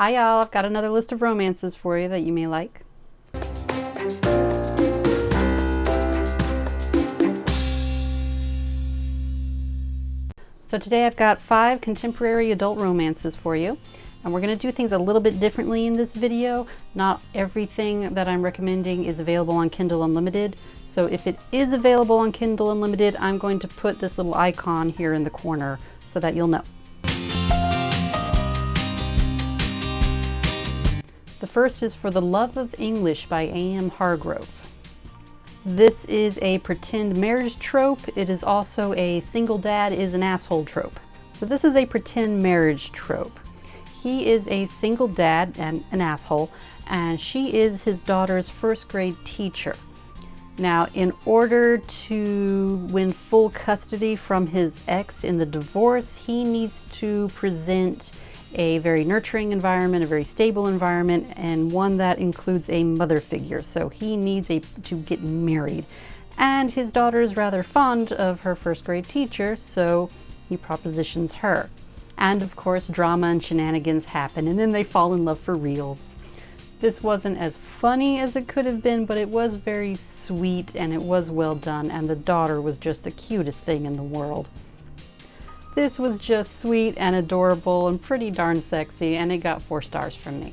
Hi y'all, I've got another list of romances for you that you may like. So today I've got 5 contemporary adult romances for you, and we're going to do things a little bit differently in this video. Not everything that I'm recommending is available on Kindle Unlimited, so if it is available on Kindle Unlimited, I'm going to put this little icon here in the corner so that you'll know. The first is For the Love of English by A.M. Hargrove. This is a pretend marriage trope. It is also a single dad is an asshole trope. So this is a pretend marriage trope. He is a single dad and an asshole, and she is his daughter's first grade teacher. Now, in order to win full custody from his ex in the divorce, he needs to present a very nurturing environment, a very stable environment, and one that includes a mother figure. So he needs to get married. And his daughter is rather fond of her first grade teacher, so he propositions her. And of course, drama and shenanigans happen, and then they fall in love for reals. This wasn't as funny as it could have been, but it was very sweet and it was well done, and the daughter was just the cutest thing in the world. This was just sweet and adorable and pretty darn sexy, and it got 4 stars from me.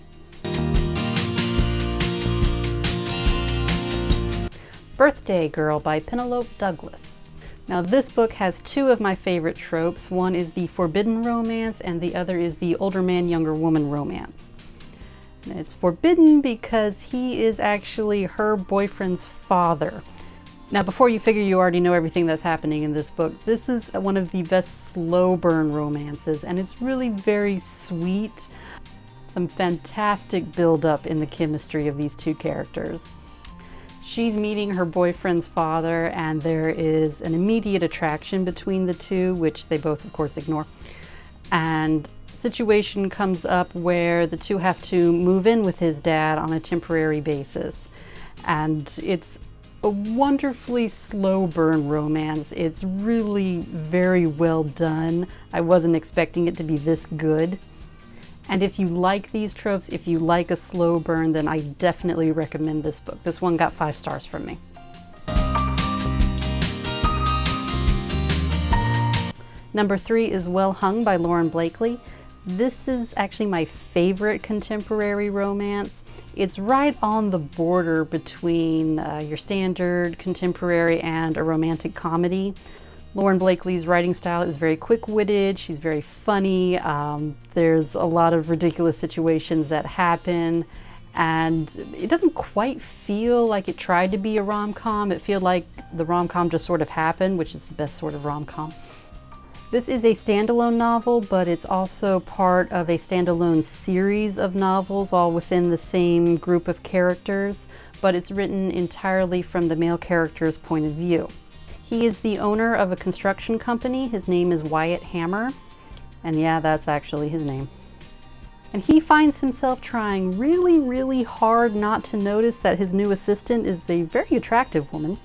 Birthday Girl by Penelope Douglas. Now this book has 2 of my favorite tropes. One is the forbidden romance and the other is the older man, younger woman romance. And it's forbidden because he is actually her boyfriend's father. Now, before you figure you already know everything that's happening in this book, this is one of the best slow burn romances, and it's really very sweet. Some fantastic build-up in the chemistry of these 2 characters. She's meeting her boyfriend's father, and there is an immediate attraction between the 2, which they both, of course, ignore. And a situation comes up where the 2 have to move in with his dad on a temporary basis. And it's a wonderfully slow burn romance. It's really very well done. I wasn't expecting it to be this good. And if you like these tropes, if you like a slow burn, then I definitely recommend this book. This one got 5 stars from me. Number 3 is Well Hung by Lauren Blakely. This is actually my favorite contemporary romance. It's right on the border between your standard contemporary and a romantic comedy. Lauren Blakely's writing style is very quick-witted, she's very funny, there's a lot of ridiculous situations that happen, and it doesn't quite feel like it tried to be a rom-com. It feels like the rom-com just sort of happened, which is the best sort of rom-com. This is a standalone novel, but it's also part of a standalone series of novels, all within the same group of characters, but it's written entirely from the male character's point of view. He is the owner of a construction company. His name is Wyatt Hammer, and yeah, that's actually his name. And he finds himself trying really, really hard not to notice that his new assistant is a very attractive woman.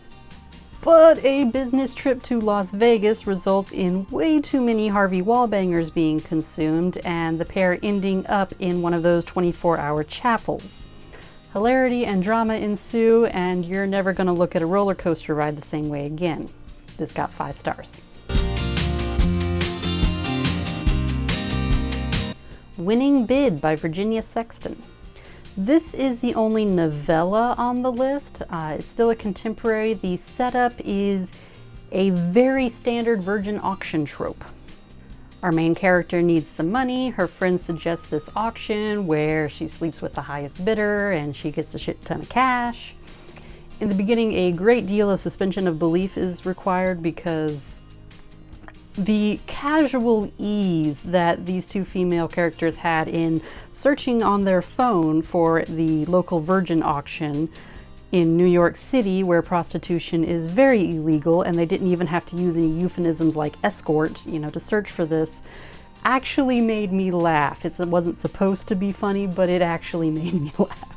But a business trip to Las Vegas results in way too many Harvey Wallbangers being consumed, and the pair ending up in one of those 24-hour chapels. Hilarity and drama ensue, and you're never going to look at a roller coaster ride the same way again. This got 5 stars. Winning Bid by Virginia Sexton. This is the only novella on the list. It's still a contemporary. The setup is a very standard virgin auction trope. Our main character needs some money. Her friend suggests this auction where she sleeps with the highest bidder and she gets a shit ton of cash. In the beginning, a great deal of suspension of belief is required because the casual ease that these 2 female characters had in searching on their phone for the local virgin auction in New York City, where prostitution is very illegal, and they didn't even have to use any euphemisms like escort, to search for this, actually made me laugh. It wasn't supposed to be funny, but it actually made me laugh.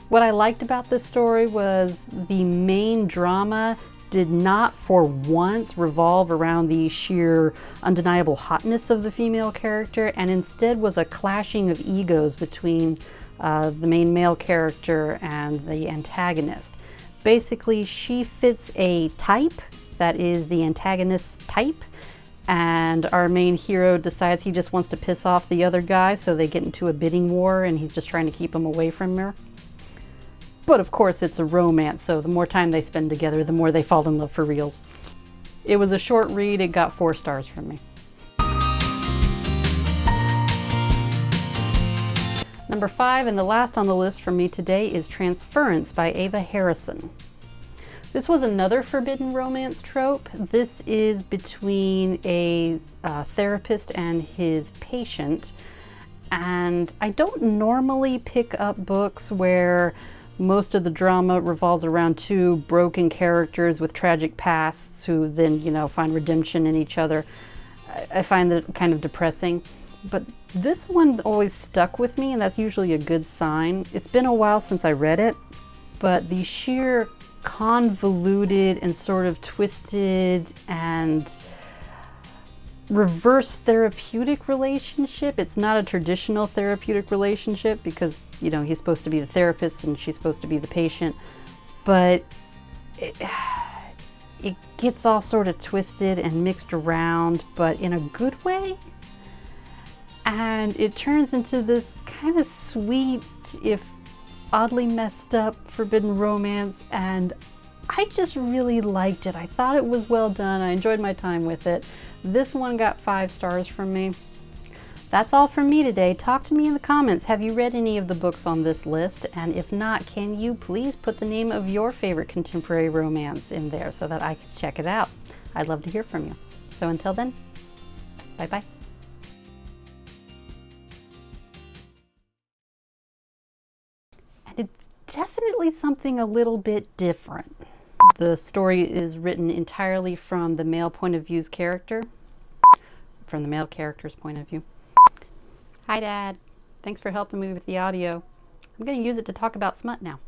What I liked about this story was the main drama did not for once revolve around the sheer undeniable hotness of the female character, and instead was a clashing of egos between the main male character and the antagonist. Basically, she fits a type that is the antagonist's type, and our main hero decides he just wants to piss off the other guy, so they get into a bidding war and he's just trying to keep him away from her. But of course it's a romance, so the more time they spend together, the more they fall in love for reals. It was a short read. It got 4 stars from me. Number 5, and the last on the list for me today, is Transference by Ava Harrison. This was another forbidden romance trope. This is between a therapist and his patient. And I don't normally pick up books where most of the drama revolves around 2 broken characters with tragic pasts who then, find redemption in each other. I find that kind of depressing. But this one always stuck with me, and that's usually a good sign. It's been a while since I read it, but the sheer convoluted and sort of twisted and reverse therapeutic relationship. It's not a traditional therapeutic relationship because, he's supposed to be the therapist and she's supposed to be the patient, but it gets all sort of twisted and mixed around, but in a good way. And it turns into this kind of sweet, if oddly messed up, forbidden romance, and I just really liked it. I thought it was well done. I enjoyed my time with it. This one got 5 stars from me. That's all from me today. Talk to me in the comments. Have you read any of the books on this list? And if not, can you please put the name of your favorite contemporary romance in there so that I can check it out? I'd love to hear from you. So until then, bye-bye. It's definitely something a little bit different. The story is written entirely from the male point of view's character, from the male character's point of view. Hi, Dad. Thanks for helping me with the audio. I'm going to use it to talk about smut now.